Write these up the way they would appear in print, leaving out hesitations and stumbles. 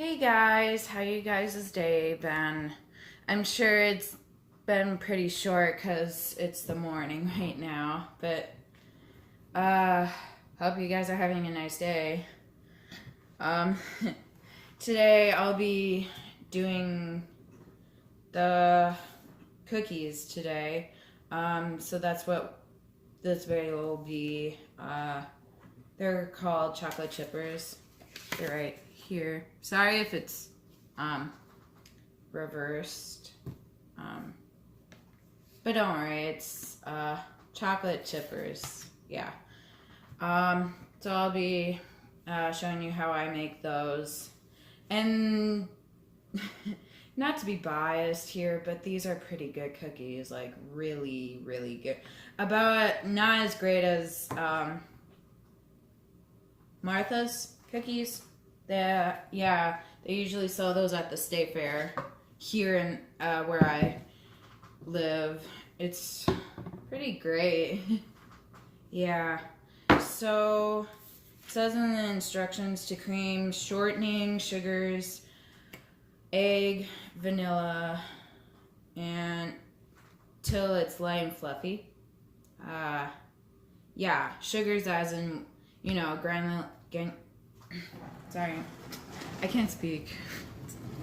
Hey guys, how you guys' day been? I'm sure it's been pretty short because it's the morning right now, but uh, hope you guys are having a nice day. Um, Today I'll be doing the cookies today. So that's what this video will be. They're called chocolate chippers. They're right here. Sorry if it's reversed. But don't worry, it's chocolate chippers. Yeah. So I'll be showing you how I make those. And not to be biased here, but these are pretty good cookies. Like really, really good. About not as great as Martha's cookies. They usually sell those at the State Fair here in where I live. It's pretty great. Yeah. So it says in the instructions to cream, shortening, sugars, egg, vanilla, and till it's light and fluffy. Yeah, sugars as in, sorry, I can't speak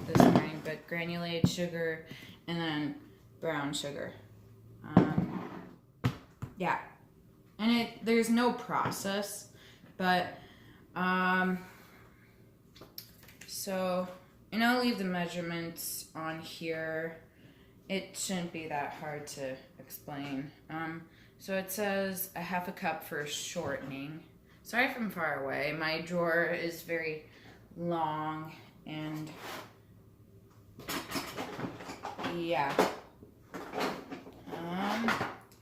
this morning, but granulated sugar and then brown sugar. Yeah, and there's no process, but and I'll leave the measurements on here. It shouldn't be that hard to explain. So it says a half a cup for shortening. Sorry from far away. My drawer is very long and yeah.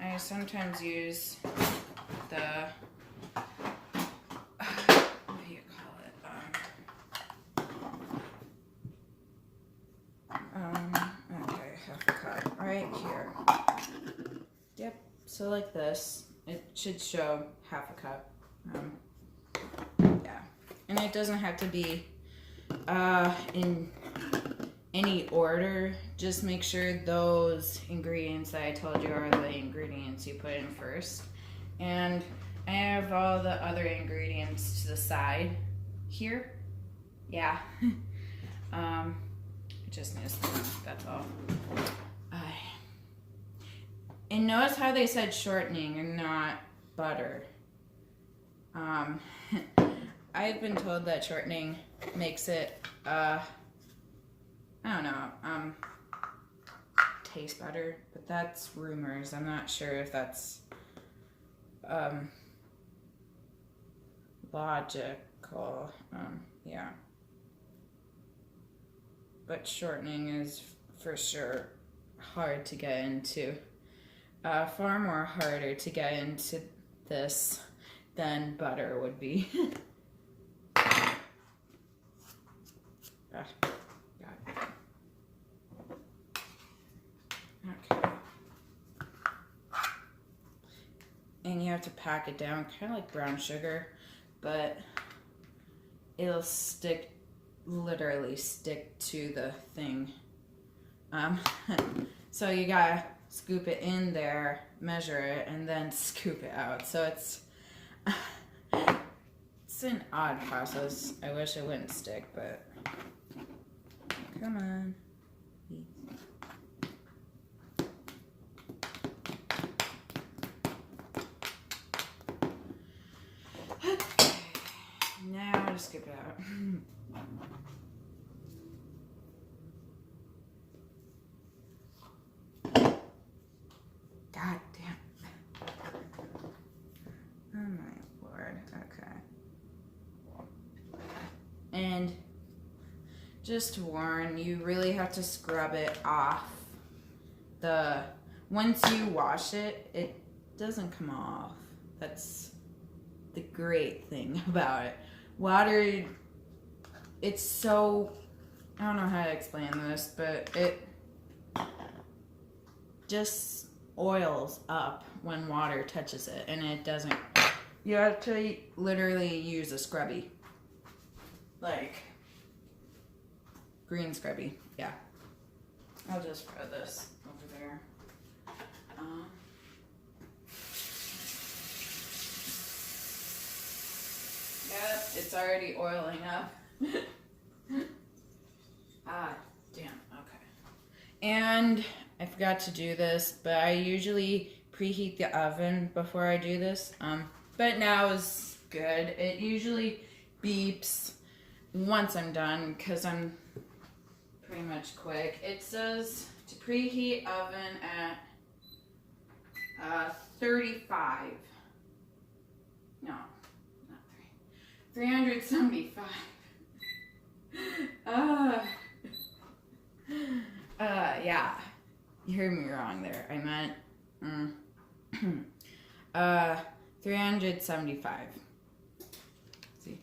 I sometimes use the what do you call it? Okay, half a cup right here. Yep. So like this, it should show half a cup. Yeah, and it doesn't have to be in any order. Just make sure those ingredients that I told you are the ingredients you put in first. And I have all the other ingredients to the side here. Yeah. It just needs to, that's all. And notice how they said shortening and not butter. I've been told that shortening makes it, I don't know, taste better, but that's rumors. I'm not sure if that's, logical. Yeah. But shortening is for sure hard to get into. Far more harder to get into this than butter would be. Okay. And you have to pack it down, kind of like brown sugar, but it'll literally stick to the thing. So you gotta scoop it in there, measure it, and then scoop it out. So it's an odd process. I wish it wouldn't stick, but come on. Okay, now just scoop it out. God damn. Oh my lord. Okay. And just to warn, you really have to scrub it off. Once you wash it, it doesn't come off. That's the great thing about it. Water, it's so, I don't know how to explain this, but it just oils up when water touches it, and it doesn't. You have to literally use a scrubby. Like, green scrubby. Yeah. I'll just throw this over there. Yep, it's already oiling up. Damn, okay. And I forgot to do this, but I usually preheat the oven before I do this. But now is good. It usually beeps once I'm done because I'm pretty much quick. It says to preheat oven at 35. No, not 375. Yeah. You heard me wrong there. I meant 375. See?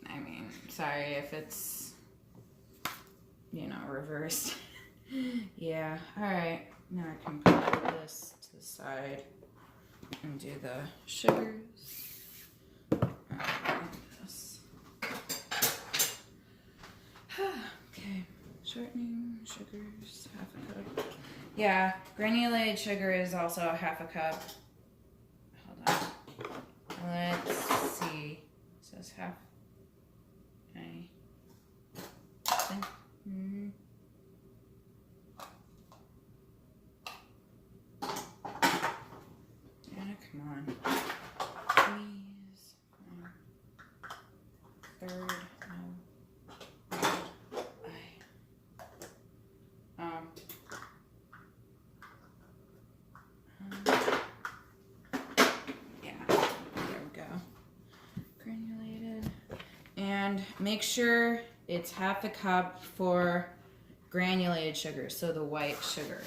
I mean, sorry if it's, reversed. Yeah. All right. Now I can put this to the side and do the sugars. This. Okay. Shortening sugars, half a cup. Yeah, granulated sugar is also a half a cup. Hold on. Let's see. It says half. Okay. Anna, come on. Please. Third. Make sure it's half a cup for granulated sugar, so the white sugar.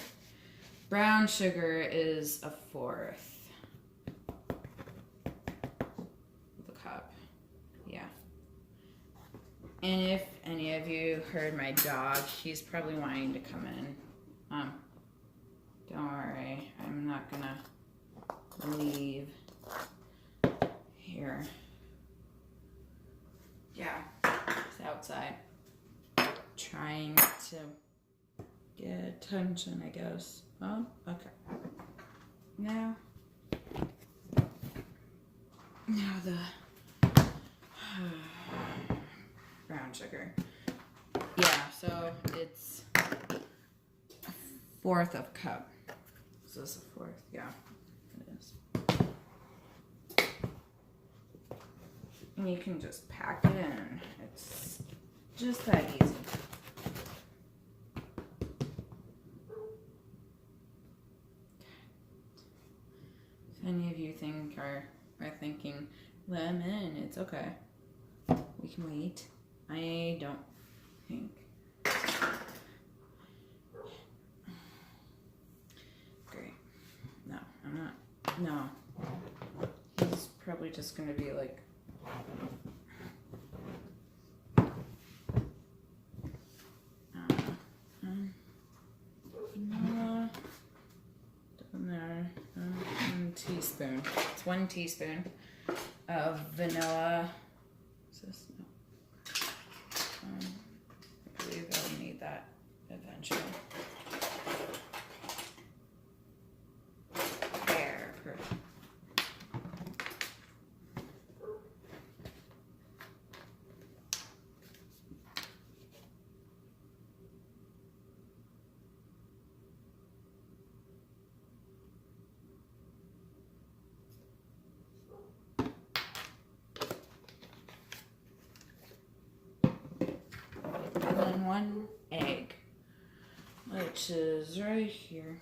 Brown sugar is a fourth of a cup. Yeah. And if any of you heard my dog, he's probably wanting to come in. Don't worry, I'm not gonna leave here. Yeah, it's outside. Trying to get attention, I guess. Oh, okay. Now the brown sugar. Yeah, so it's a fourth of a cup. Is this a fourth? Yeah, it is. And you can just pack it in. It's just that easy. If any of you are thinking lemon, it's okay. We can wait. I don't think. Great. No, I'm not. No. He's probably just gonna be like, vanilla down there. 1 teaspoon. It's 1 teaspoon of vanilla. Is this? No. I believe I'll need that eventually. There, perfect. And then 1 egg, which is right here.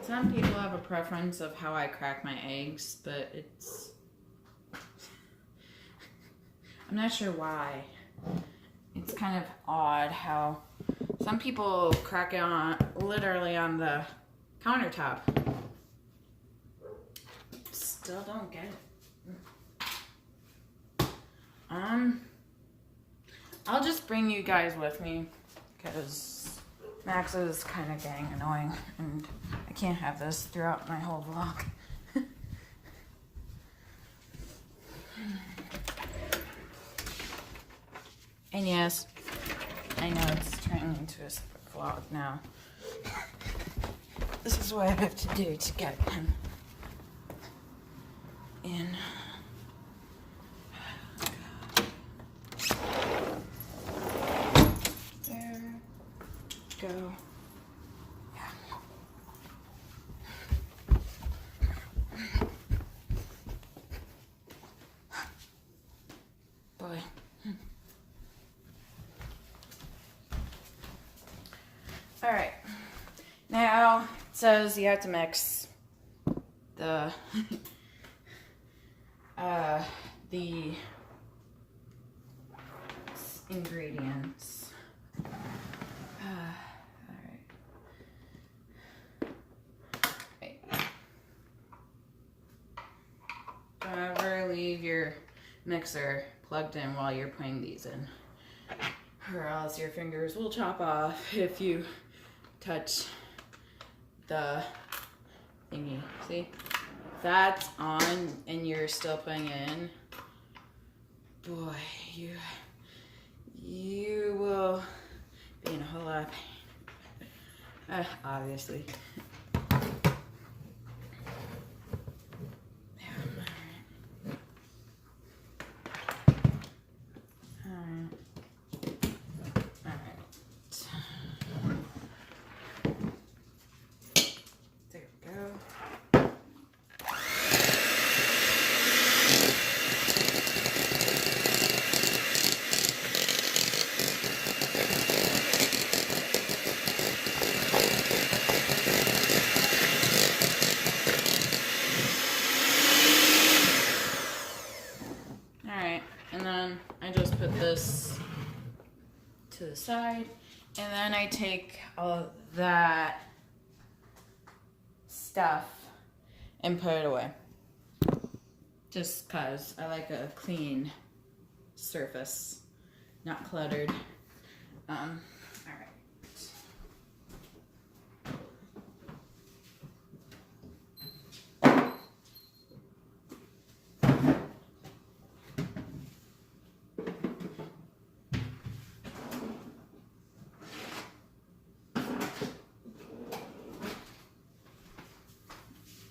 Some people have a preference of how I crack my eggs, but it's... I'm not sure why. It's kind of odd how some people crack it on literally on the countertop. Still don't get it. I'll just bring you guys with me because Max is kind of getting annoying, and I can't have this throughout my whole vlog. And yes, I know it's turning into a separate vlog now. This is what I have to do to get him in. There. Go. Yeah. Boy. All right. Now it says you have to mix the the ingredients. Don't ever leave your mixer plugged in while you're putting these in, or else your fingers will chop off if you touch the thingy. See? If that's on and you're still putting it in, boy, you will be in a whole lot of pain. Obviously. And then I just put this to the side, and then I take all of that stuff and put it away. Just cause I like a clean surface, not cluttered. All right.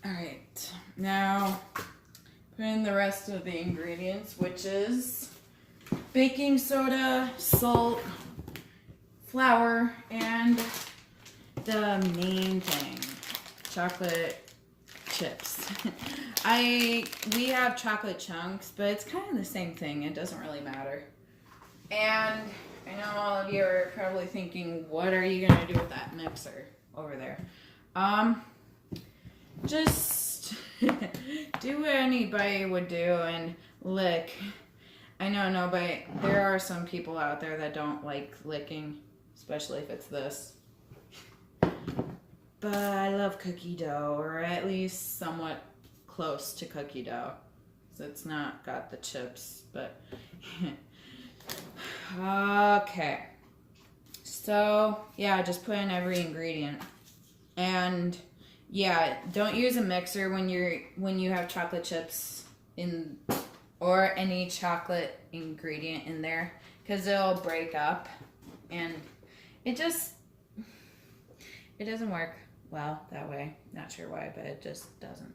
Alright, now put in the rest of the ingredients, which is baking soda, salt, flour, and the main thing, chocolate chips. We have chocolate chunks, but it's kind of the same thing. It doesn't really matter. And I know all of you are probably thinking, what are you going to do with that mixer over there? Just do what anybody would do and lick. I know there are some people out there that don't like licking, especially if it's this. But I love cookie dough, or at least somewhat close to cookie dough. So it's not got the chips, but okay. So yeah, just put in every ingredient. And yeah, don't use a mixer when you have chocolate chips in or any chocolate ingredient in there, because it'll break up and it doesn't work well that way. Not sure why, but it just doesn't.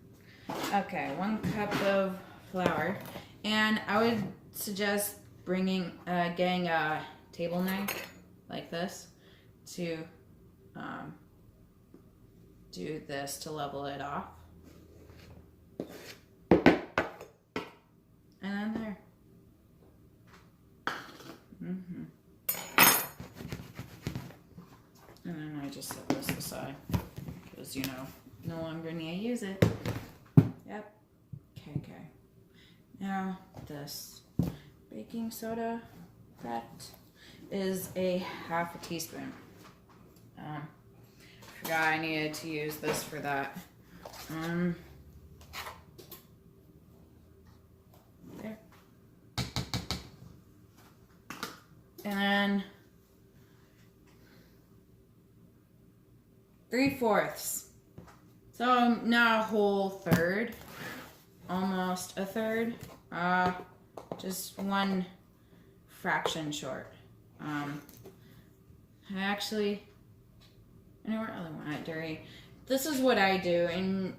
Okay, 1 cup of flour, and I would suggest getting a table knife like this to do this to level it off. And then there. And then I just set this aside because, no longer need to use it. Yep. Okay. Now this baking soda, that is a 1/2 teaspoon. Forgot I needed to use this for that. There. And then 3/4. So not a whole third, almost a third. Just one fraction short. I don't really want it dirty. This is what I do, and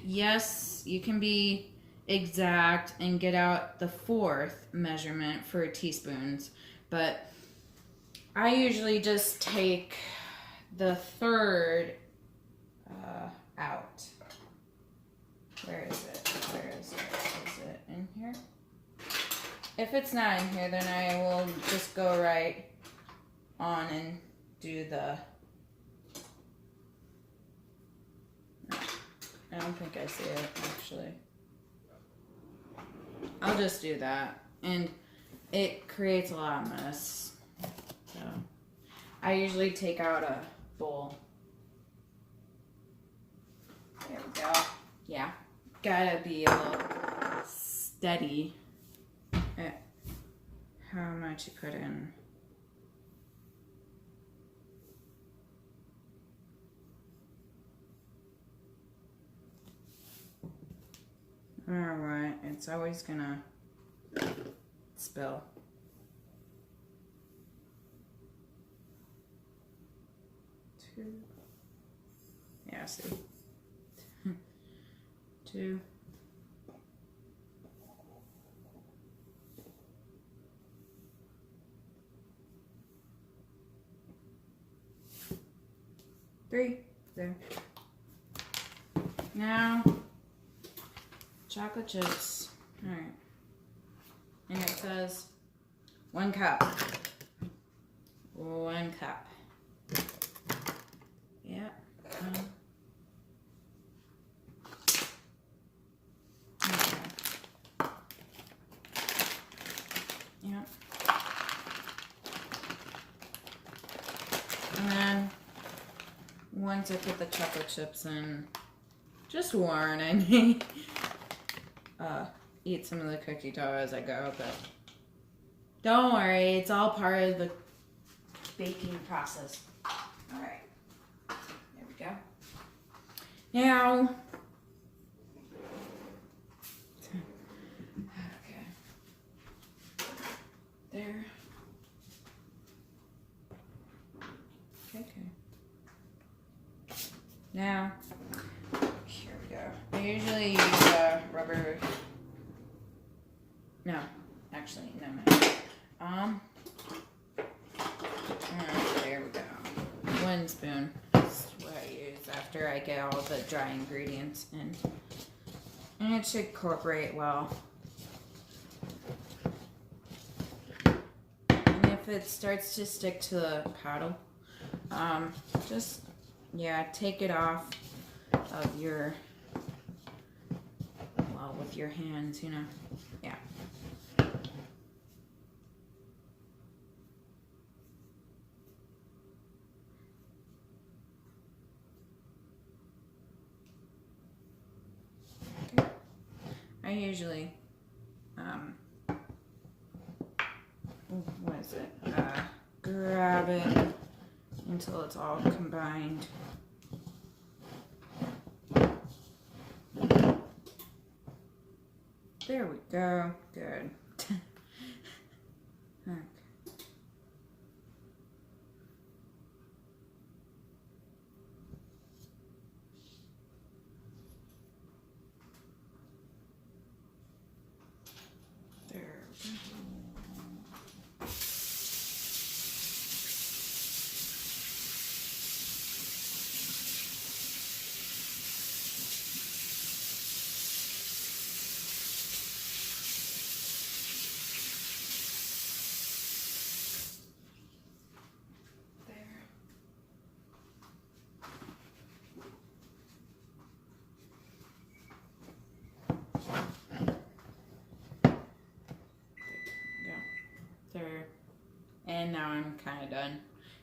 yes, you can be exact and get out the 4th measurement for teaspoons, but I usually just take the 3rd out. Where is it? Is it in here? If it's not in here, then I will just go right on and do the... I don't think I see it, actually. I'll just do that. And it creates a lot of mess. So I usually take out a bowl. There we go. Yeah. Gotta be a little steady at how much you put in. Alright, it's always gonna spill. Two. Yeah, see. 2. 3. There. Now, chocolate chips. Alright. And it says 1 cup. 1 cup. Yeah. Okay. Yeah. And then once I put the chocolate chips in, just warn, I may eat some of the cookie dough as I go, but don't worry, it's all part of the baking process. Alright, there we go. Now, okay, there. Okay. Now, here we go. I usually use a rubber. No, actually, no. There we go. 1 spoon. That's what I use after I get all the dry ingredients in. And it should incorporate well. And if it starts to stick to the paddle, just, yeah, take it off of your, well, with your hands, you know. Yeah. Okay. I usually, what is it? Grab it until it's all combined. There we go. Good. Okay. There we go. There. And now I'm kind of done.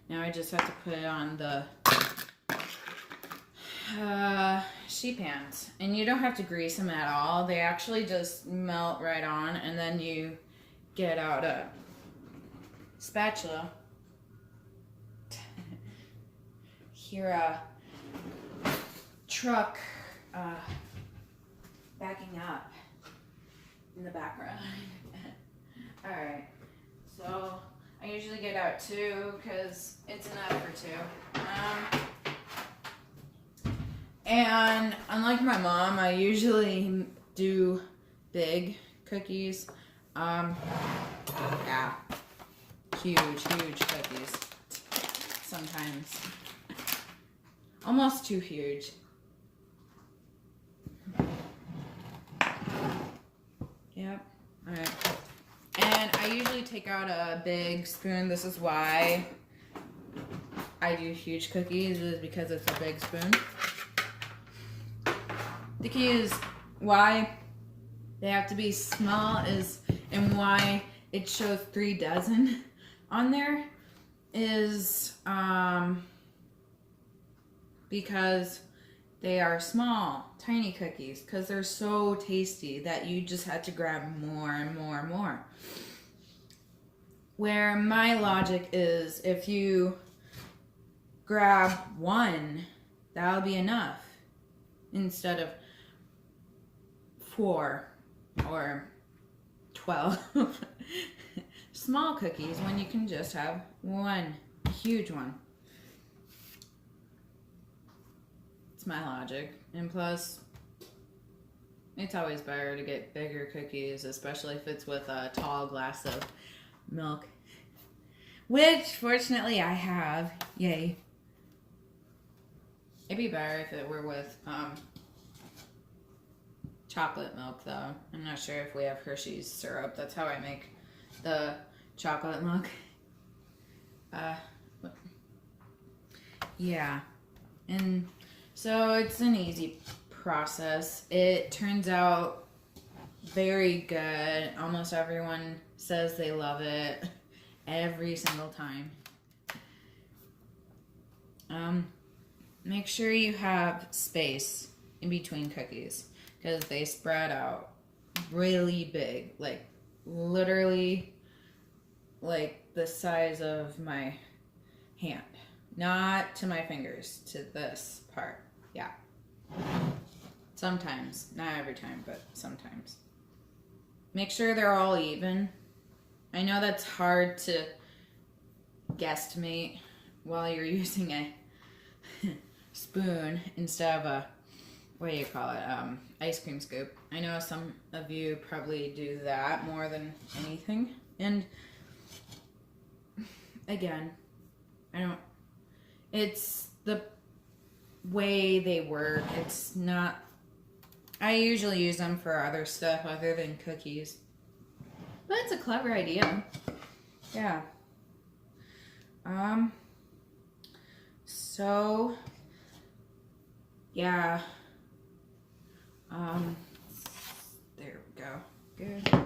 Now I just have to put it on the sheet pans. And you don't have to grease them at all. They actually just melt right on, and then you get out a spatula. hear a truck backing up in the background. Alright, so I usually get out 2 because it's enough for 2. And unlike my mom, I usually do big cookies. Yeah, huge cookies. Sometimes almost too huge. Yep. All right. And I usually take out a big spoon. This is why I do huge cookies, is because it's a big spoon. The key is why they have to be small and why it shows 3 dozen on there is because they are small, tiny cookies, because they're so tasty that you just had to grab more and more and more. Where my logic is, if you grab 1, that'll be enough instead of 4 or 12 small cookies when you can just have 1 huge one. It's my logic. And plus, it's always better to get bigger cookies, especially if it's with a tall glass of milk, which fortunately I have. Yay. It'd be better if it were with chocolate milk, though. I'm not sure if we have Hershey's syrup. That's how I make the chocolate milk. Yeah. And so it's an easy process. It turns out very good. Almost everyone says they love it every single time. Make sure you have space in between cookies because they spread out really big, like literally like the size of my hand. Not to my fingers, to this part. Yeah. Sometimes. Not every time, but sometimes. Make sure they're all even. I know that's hard to guesstimate while you're using a spoon instead of a, what do you call it, ice cream scoop. I know some of you probably do that more than anything. And again, it's the way they work. It's not, I usually use them for other stuff other than cookies. But it's a clever idea. Yeah. So, yeah. There we go. Good. There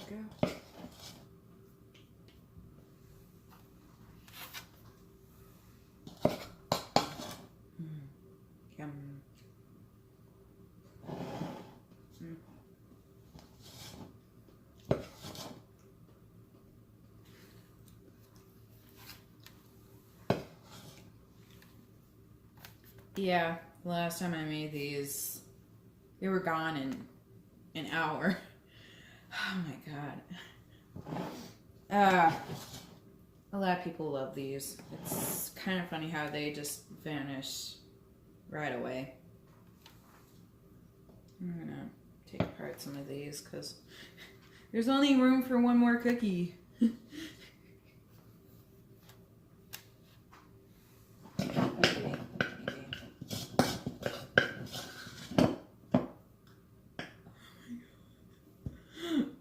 we go. Yum. Yeah, last time I made these, they were gone in an hour. Oh my god. A lot of people love these. It's kind of funny how they just vanish right away. I'm gonna take apart some of these because there's only room for 1 more cookie.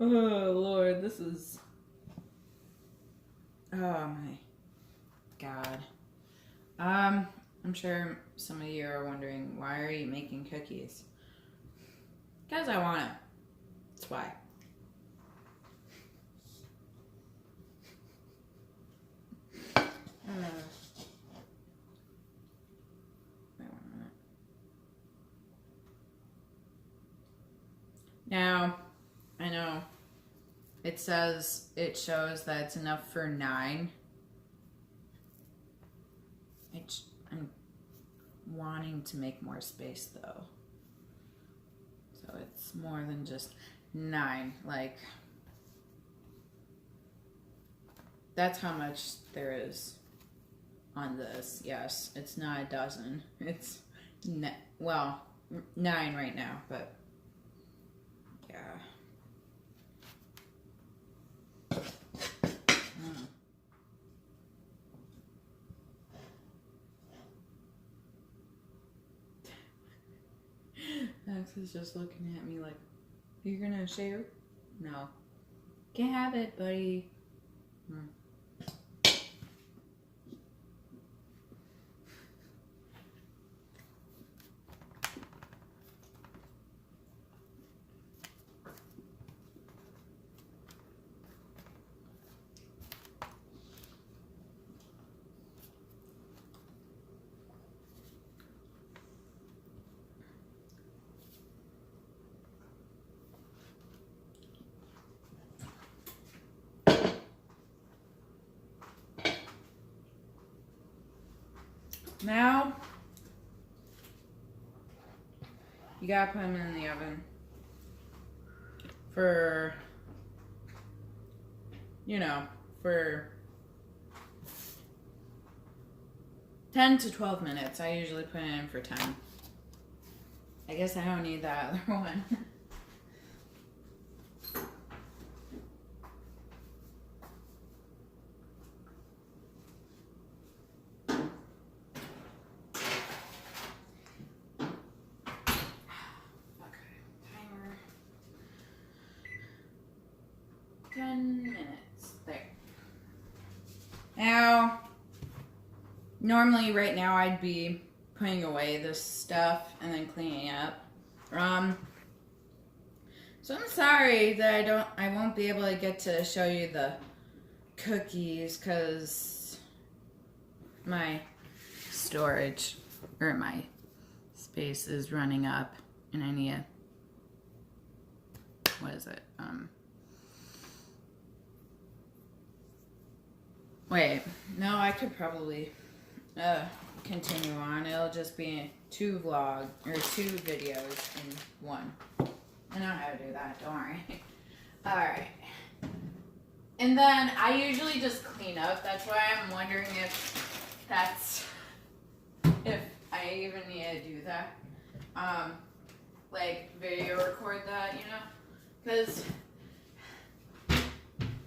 Oh Lord, this is, oh my god. I'm sure some of you are wondering, why are you making cookies? Because I want to. That's why. Now, I know it says, it shows that it's enough for 9. I'm wanting to make more space though. So it's more than just 9. Like, that's how much there is on this. Yes, it's not a dozen. It's, 9 right now, but yeah. Max is just looking at me like, you're gonna share? No. Can't have it, buddy. Now, you gotta put them in the oven for, for 10 to 12 minutes. I usually put it in for 10. I guess I don't need that other one. Okay, timer. 10 minutes. There. Now, normally right now I'd be putting away this stuff and then cleaning up. So I'm sorry that I won't be able to get to show you the cookies because my storage or my space is running up and I need what is it? Wait, no, I could probably continue on. It'll just be 2 videos in one. I know how to do that, don't worry. Alright. And then I usually just clean up. That's why I'm wondering if I even need to do that. Like video record that, because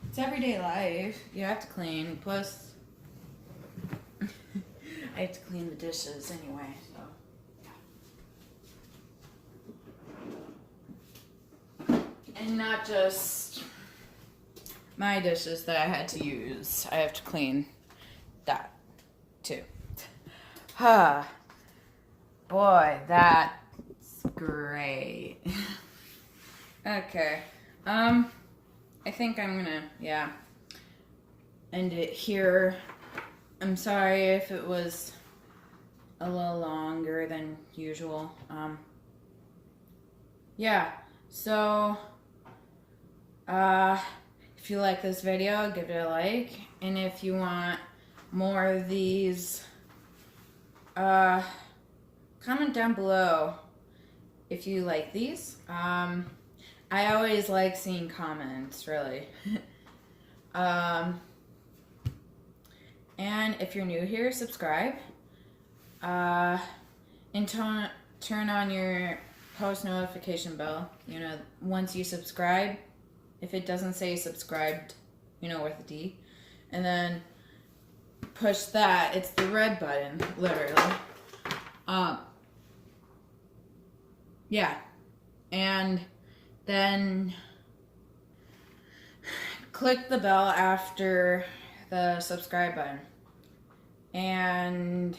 it's everyday life. You have to clean. Plus, I have to clean the dishes anyway, so. And not just my dishes that I had to use. I have to clean that too. Boy, that's great. Okay. I think I'm gonna, end it here. I'm sorry if it was a little longer than usual. So, if you like this video, give it a like. And if you want more of these, comment down below if you like these. I always like seeing comments, really. And if you're new here, subscribe. And turn on your post notification bell. Once you subscribe, if it doesn't say subscribed, with a D. And then push that. It's the red button, literally. And then click the bell after the subscribe button. And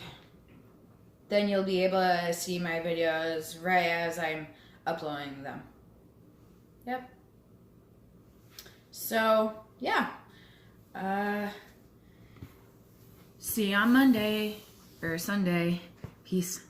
then you'll be able to see my videos right as I'm uploading them. Yep. So, see you on Monday or Sunday. Peace.